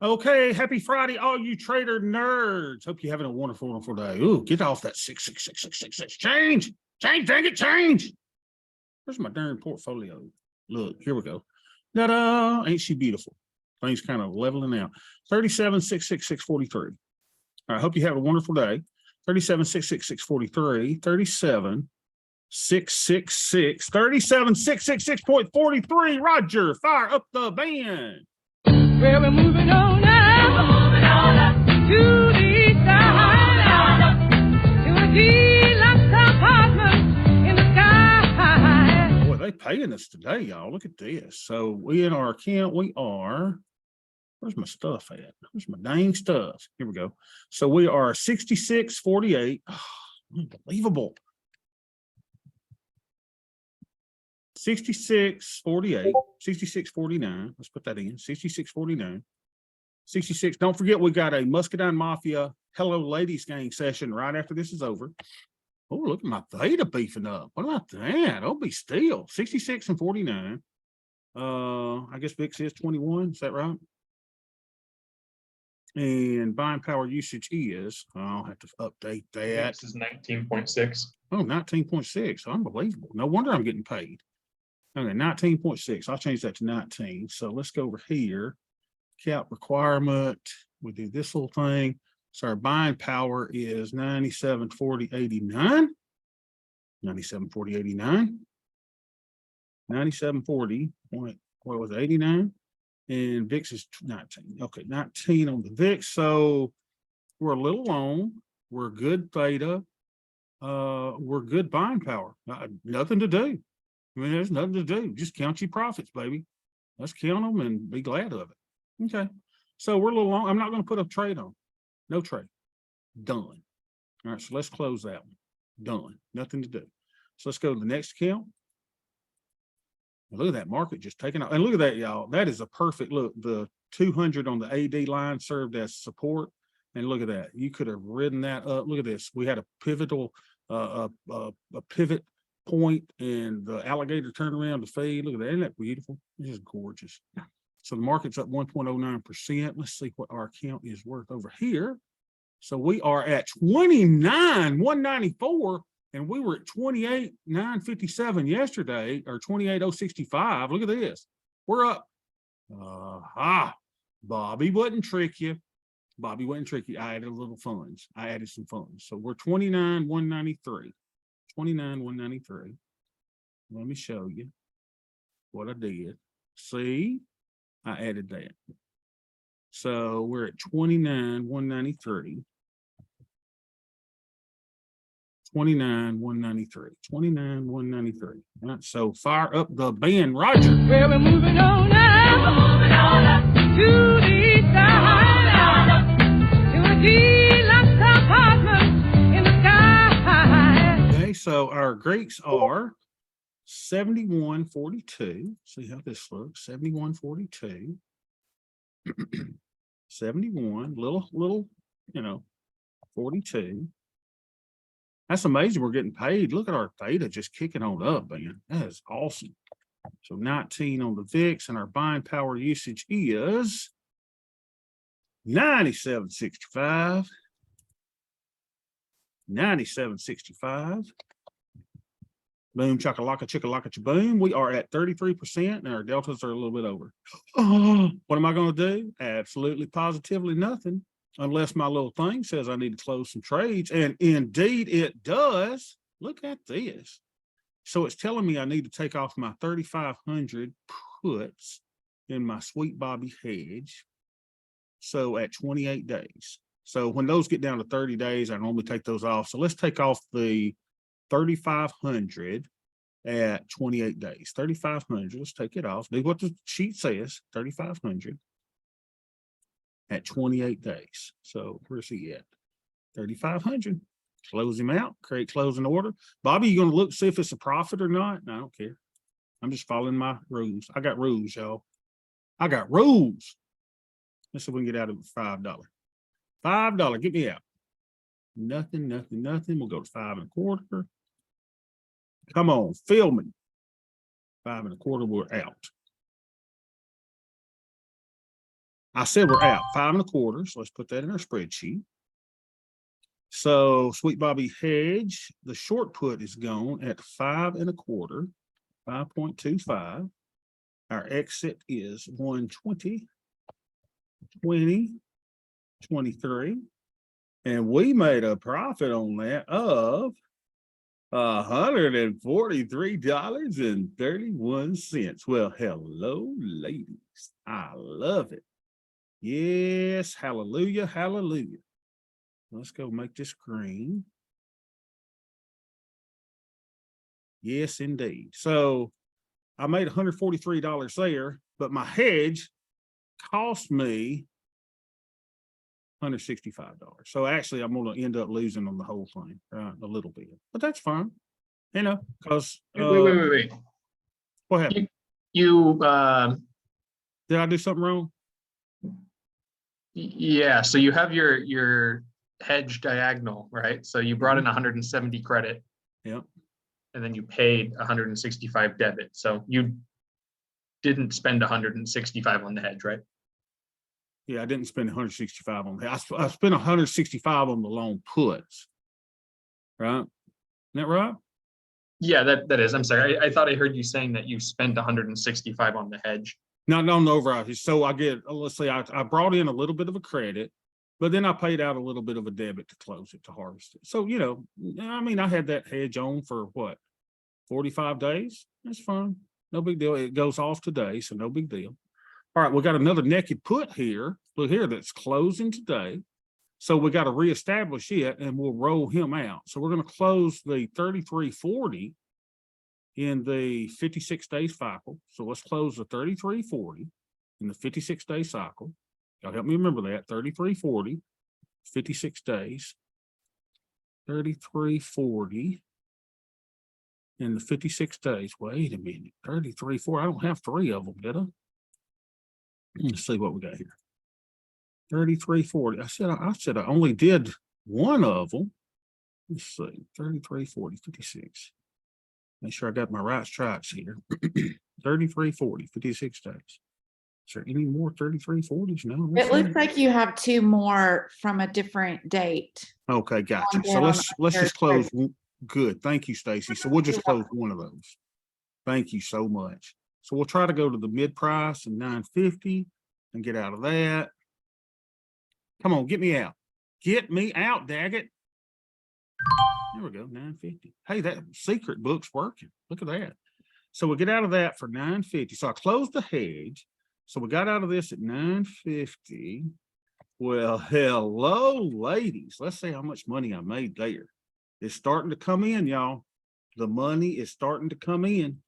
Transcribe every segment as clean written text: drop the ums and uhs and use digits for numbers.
Okay, happy Friday, all you trader nerds. Hope you're having a wonderful, wonderful day. Ooh, get off that 66666. Change, dang it, change. Where's my darn portfolio? Look, here we go. Ta-da! Ain't she beautiful? Things kind of leveling out. 37,666.43. All right, hope you have a wonderful day. 37,666.43. 37,666. 37,666.43. Roger, fire up the band. Well, we're moving on now. We're moving on up to the side. To a deluxe apartment in the sky. Boy, they paying us today, y'all. Look at this. So we in our account, we are. Where's my stuff at? Where's my dang stuff? Here we go. So we are 66.48. Oh, unbelievable. 66.48, 66.49. Let's put that in. 66.49. 66. Don't forget, we got a Muscadine Mafia Hello Ladies Gang session right after this is over. Oh, look at my theta beefing up. What about that? Oh, be still. 66 and 49. I guess VIX is 21. Is that right? And buying power usage is, I'll have to update that. This is 19.6. Oh, 19.6. Unbelievable. No wonder I'm getting paid. Okay, 19.6. I'll change that to 19. So let's go over here. Cap requirement. We do this little thing. So our buying power is 97.40.89. 97.40.89. 97.40. What was it? 89? And VIX is 19. Okay, 19 on the VIX. So we're a little long. We're good theta. We're good buying power. Nothing to do. I mean, there's nothing to do. Just count your profits, baby. Let's count them and be glad of it. Okay. So we're a little long. I'm not going to put a trade on. No trade. Done. All right. So let's close that one. Done. Nothing to do. So let's go to the next account. Look at that market just taking off. And look at that, y'all. That is a perfect look. The 200 on the AD line served as support. And look at that. You could have ridden that up. Look at this. We had a pivotal, a pivot point, and the alligator turned around to feed. Look at that. Isn't that beautiful? This is gorgeous. So the market's up 1.09%. Let's see what our account is worth over here. So we are at 29,194. And we were at 28,957 yesterday, or 28,065. Look at this. We're up. Bobby wouldn't trick you. Bobby wouldn't trick you. I added a little funds. I added some funds. So we're 29,193. 29,193. Let me show you what I did. See, I added that. So we're at 29,193. 29,193. 29,193. All right, so fire up the band, Roger. Well, we're moving on now. We're moving on up to the side. To a deluxe apartment in the sky. Okay, so our Greeks are 71.42. See how this looks. 71.42. 71, little, 42. That's amazing. We're getting paid. Look at our theta just kicking on up, man. That is awesome. So 19 on the VIX, and our buying power usage is 97.65. 97.65. Boom, chicka-laka, boom. We are at 33%, and our deltas are a little bit over. Oh, what am I going to do? Absolutely, positively nothing. Unless my little thing says I need to close some trades. And indeed it does. Look at this. So it's telling me I need to take off my 3,500 puts in my Sweet Bobby hedge. So at 28 days. So when those get down to 30 days, I normally take those off. So let's take off the 3,500 at 28 days. 3,500, let's take it off. Do what the sheet says, 3,500. At 28 days. So where's he at? 3,500. Close him out. Create closing order. Bobby, you going to look see if it's a profit or not? No, I don't care. I'm just following my rules. I got rules, y'all. I got rules. Let's see if we can get out of it for $5. $5. Get me out. Nothing. We'll go to 5 1/4. Come on, fill me. 5 1/4. We're out. I said we're out 5.25. So let's put that in our spreadsheet. So Sweet Bobby hedge, the short put is gone at 5.25, 5.25. Our exit is 120, 20, 23. And we made a profit on that of $143.31. Well, hello, ladies. I love it. Yes, hallelujah, hallelujah. Let's go make this green. Yes, indeed. So I made $143 there, but my hedge cost me $165. So actually, I'm going to end up losing on the whole thing, right? A little bit, but that's fine, you know, because Wait. what happened? You Did I do something wrong? yeah, so you have your hedge diagonal, right? So you brought in 170 credit. Yep. And then you paid 165 debit. So you didn't spend 165 on the hedge, right? Yeah, I didn't spend 165 on that. I spent 165 on the long puts. Right? Isn't that right? Yeah, that is. I'm sorry. I thought I heard you saying that you spent 165 on the hedge. Not on the override. So I get, let's say I brought in a little bit of a credit, but then I paid out a little bit of a debit to close it, to harvest it. So, you know, I mean, I had that hedge on for what, 45 days? That's fine. No big deal. It goes off today, so no big deal. All right, we got another naked put here. Look here, that's closing today. So we got to reestablish it and we'll roll him out. So we're going to close the 33.40 in the 56-day cycle. So let's close the 33.40 in the 56-day cycle. Y'all help me remember that. 33.40, 56 days. 33.40 in the 56 days. Wait a minute. 33.40. I don't have 3 of them, did I? Let's see what we got here. 33.40. I said I only did 1 of them. Let's see. 33.40, 56. Make sure I got my right stripes here. 33.40, 56 days. Is there any more 33.40s? No. It looks like you have 2 more from a different date. Okay, gotcha. on So down let's your just close. Good. Thank you, Stacy. So we'll just close 1 of those. Thank you so much. So we'll try to go to the mid price and 950 and get out of that. Come on, get me out. Get me out, daggit. There we go, 950. Hey, that secret book's working. Look at that. So we get out of that for 950. So I closed the hedge. So we got out of this at 950. Well, hello, ladies. Let's see how much money I made there. It's starting to come in, y'all. The money is starting to come in.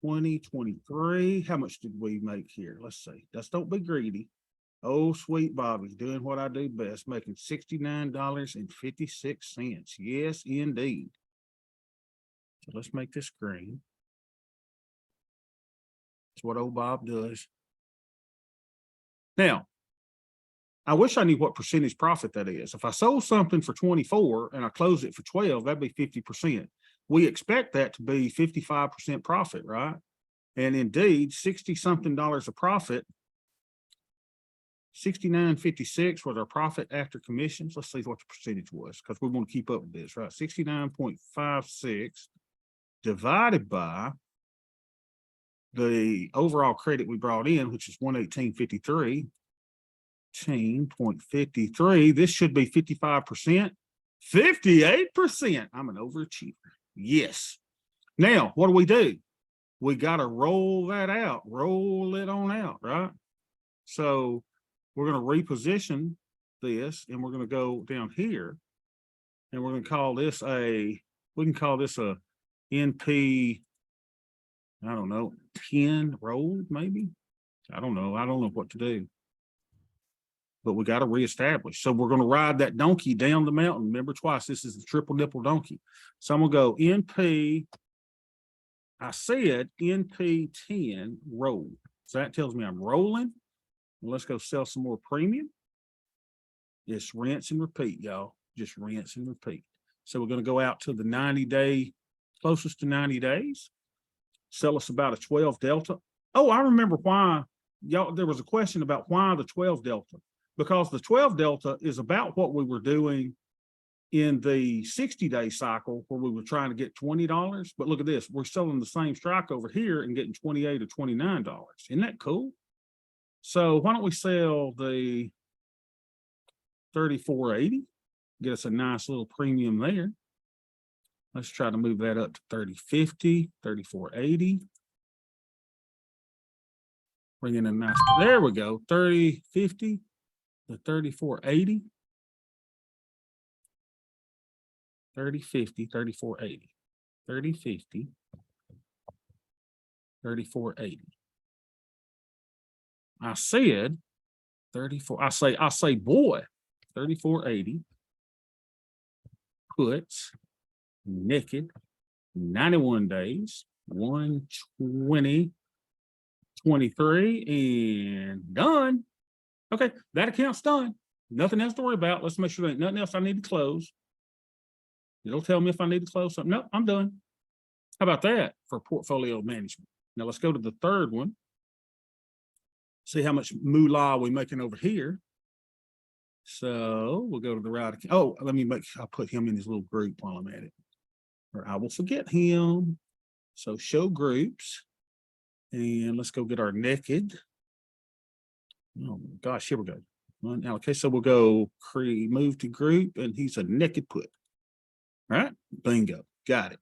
2023. How much did we make here? Let's see. Just don't be greedy. Oh, Sweet Bobby's doing what I do best, making $69.56. Yes, indeed. So let's make this green. That's what old Bob does. Now, I wish I knew what percentage profit that is. If I sold something for 24 and I close it for 12, that'd be 50%. We expect that to be 55% profit, right? And indeed, 60-something of profit. 69.56 was our profit after commissions. Let's see what the percentage was because we want to keep up with this, right? 69.56 divided by the overall credit we brought in, which is 118.53. 10.53. This should be 55%. 58%. I'm an overachiever. Yes. Now, what do? We got to roll that out, roll it on out, right? So we're going to reposition this and we're going to go down here and we're going to call this we can call this a NP, I don't know, 10 roll maybe. I don't know what to do. But we got to reestablish. So we're going to ride that donkey down the mountain. Remember twice, this is the triple nipple donkey. So I'm going to go NP, I said NP 10 roll. So that tells me I'm rolling. Let's go sell some more premium. Just rinse and repeat, y'all. Just rinse and repeat. So we're going to go out to the 90-day, closest to 90 days. Sell us about a 12 delta. Oh, I remember why y'all, there was a question about why the 12 delta, because the 12 delta is about what we were doing in the 60-day cycle where we were trying to get $20. But look at this, we're selling the same strike over here and getting $28 or $29. Isn't that cool? So why don't we sell the 34.80, get us a nice little premium there. Let's try to move that up to 30.50, 34.80. Bring in a nice, there we go, 30.50 to 34.80. 30.50, 34.80, 30.50, 34.80. I said 34. I say, boy, 34.80 puts naked 91 days, 120, 23, and done. Okay, that account's done. Nothing else to worry about. Let's make sure there ain't nothing else I need to close. It'll tell me if I need to close something. No, I'm done. How about that for portfolio management? Now let's go to the third one. See how much moolah we're making over here. So we'll go to the right. Oh, I'll put him in his little group while I'm at it, or I will forget him. So show groups, and let's go get our naked. Oh my gosh, here we go. Okay, so we'll go move to group, and he's a naked put. All right, bingo, got it.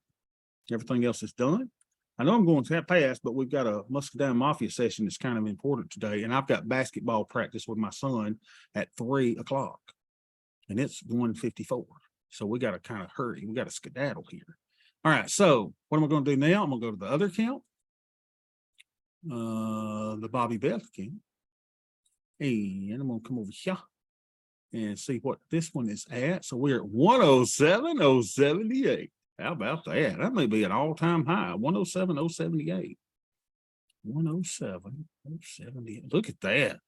Everything else is done. I know I'm going to pass, but we've got a Muscadine Mafia session that's kind of important today, and I've got basketball practice with my son at 3 o'clock, and it's 1:54. So we got to kind of hurry. We got to skedaddle here. All right, so what am I going to do now? I'm going to go to the other account, the Bobby Beth account, and I'm going to come over here and see what this one is at. So we're at 107,078. How about that? That may be an all-time high, 107,078. 107,078. Look at that.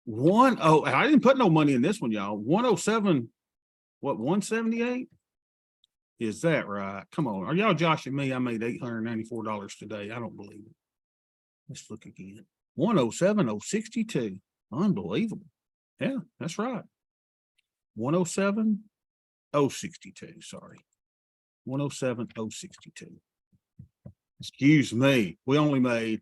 I didn't put no money in this one, y'all. 107, what, 178? Is that right? Come on. Are y'all joshing me? I made $894 today. I don't believe it. Let's look again. 107,062. Unbelievable. Yeah, that's right. 107,062. Sorry. 107,062. Excuse me. We only made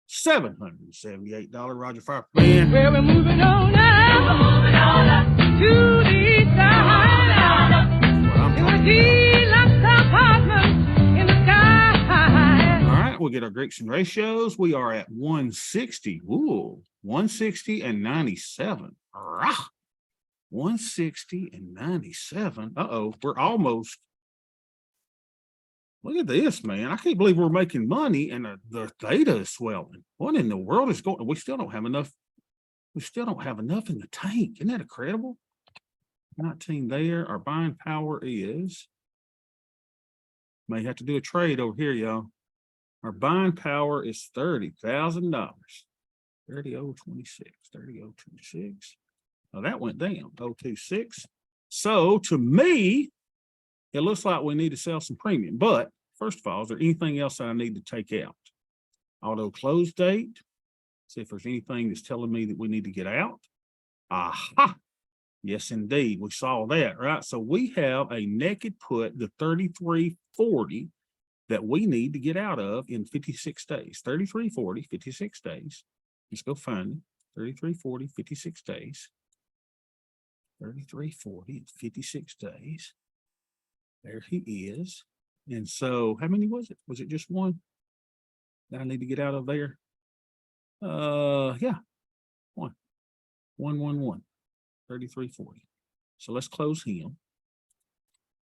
$778. Roger Fire. Man. Well, we're moving on now to the side. It was deluxe apartments in the sky. All right, we'll get our Grigson ratios. We are at 160. Ooh, 160 and 97. Rah. 160 and 97. Uh-oh, we're almost. Look at this, man. I can't believe we're making money and the theta is swelling. What in the world is going on? We still don't have enough. We still don't have enough in the tank. Isn't that incredible? 19 there. Our buying power is. May have to do a trade over here, y'all. Our buying power is $30,000. 30,026. 30,026. Oh, that went down. 026. So to me, it looks like we need to sell some premium. But first of all, is there anything else that I need to take out? Auto close date. See if there's anything that's telling me that we need to get out. Aha. Yes, indeed. We saw that, right? So we have a naked put, the 3340, that we need to get out of in 56 days. 3340, 56 days. Let's go find it. 3340, 56 days. 3340, 56 days. There he is. And so how many was it? Was it just one that I need to get out of there? Yeah. One. 3340. So let's close him.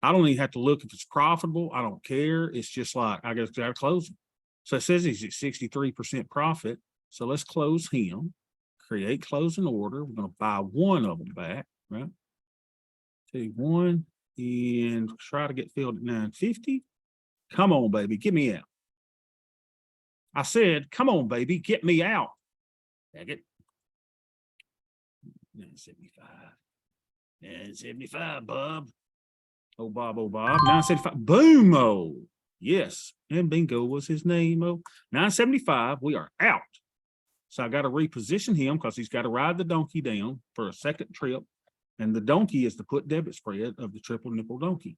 I don't even have to look if it's profitable. I don't care. It's just like I got to close him. So it says he's at 63% profit. So let's close him. Create closing order. We're going to buy one of them back, right? Take one and try to get filled at 950. Come on, baby, get me out. I said, come on, baby, get me out. Take it. 975. 975, Bob. Oh, Bob, 975. Boom, oh. Yes. And bingo was his name. Oh, 975. We are out. So I got to reposition him because he's got to ride the donkey down for a second trip. And the donkey is the put debit spread of the triple nickel donkey.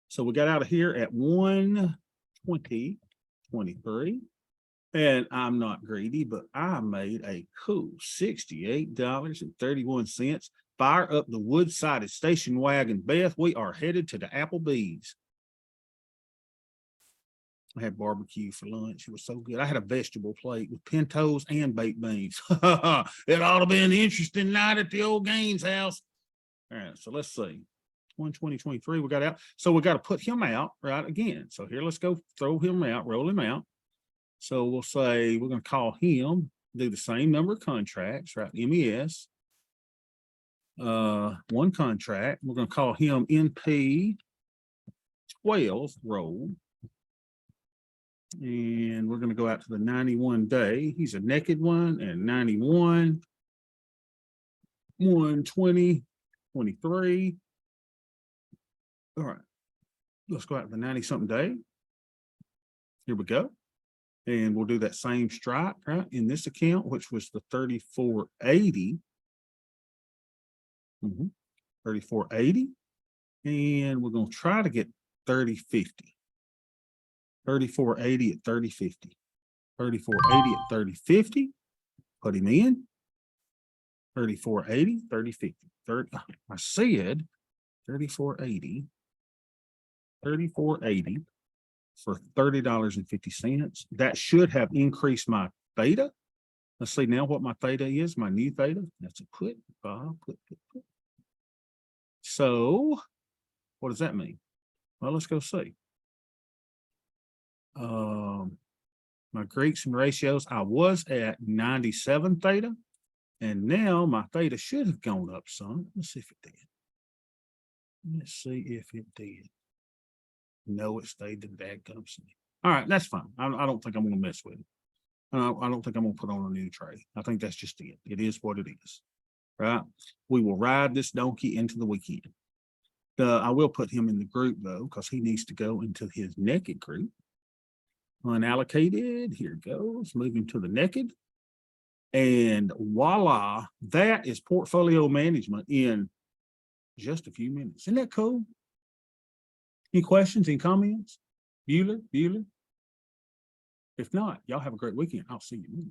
So we got out of here at 120.23. And I'm not greedy, but I made a cool $68.31. Fire up the wood-sided station wagon, Beth. We are headed to the Applebee's. I had barbecue for lunch. It was so good. I had a vegetable plate with pintos and baked beans. It ought to be an interesting night at the old Gaines house. All right, so let's see. 120.23 we got out. So we got to put him out right again. So here, let's go throw him out, roll him out. So we'll say we're going to call him, do the same number of contracts, right? MES. One contract. We're going to call him NP 12 roll. And we're going to go out to the 91 day. He's a naked one, and 91, 120, 23. All right. Let's go out to the 90 something day. Here we go. And we'll do that same strike, right, in this account, which was the 3480. 3480. And we're going to try to get 3050. 3480 at 3050. 3480 at 3050. Put him in. 3480, 3050. I said 3480. 3480 for $30.50. That should have increased my theta. Let's see now what my theta is, my new theta. That's a put. Put. So what does that mean? Well, let's go see. My Greeks and ratios, I was at 97 theta, and now my theta should have gone up some. Let's see if it did. Let's see if it did. No, it stayed the dadgum same. All right, that's fine. I don't think I'm going to mess with it. I don't think I'm going to put on a new trade. I think that's just it. It is what it is, right? We will ride this donkey into the weekend. I will put him in the group, though, because he needs to go into his naked group. Unallocated, here it goes, moving to the naked. And voila, that is portfolio management in just a few minutes. Isn't that cool? Any questions, any comments? Bueller? If not, y'all have a great weekend. I'll see you.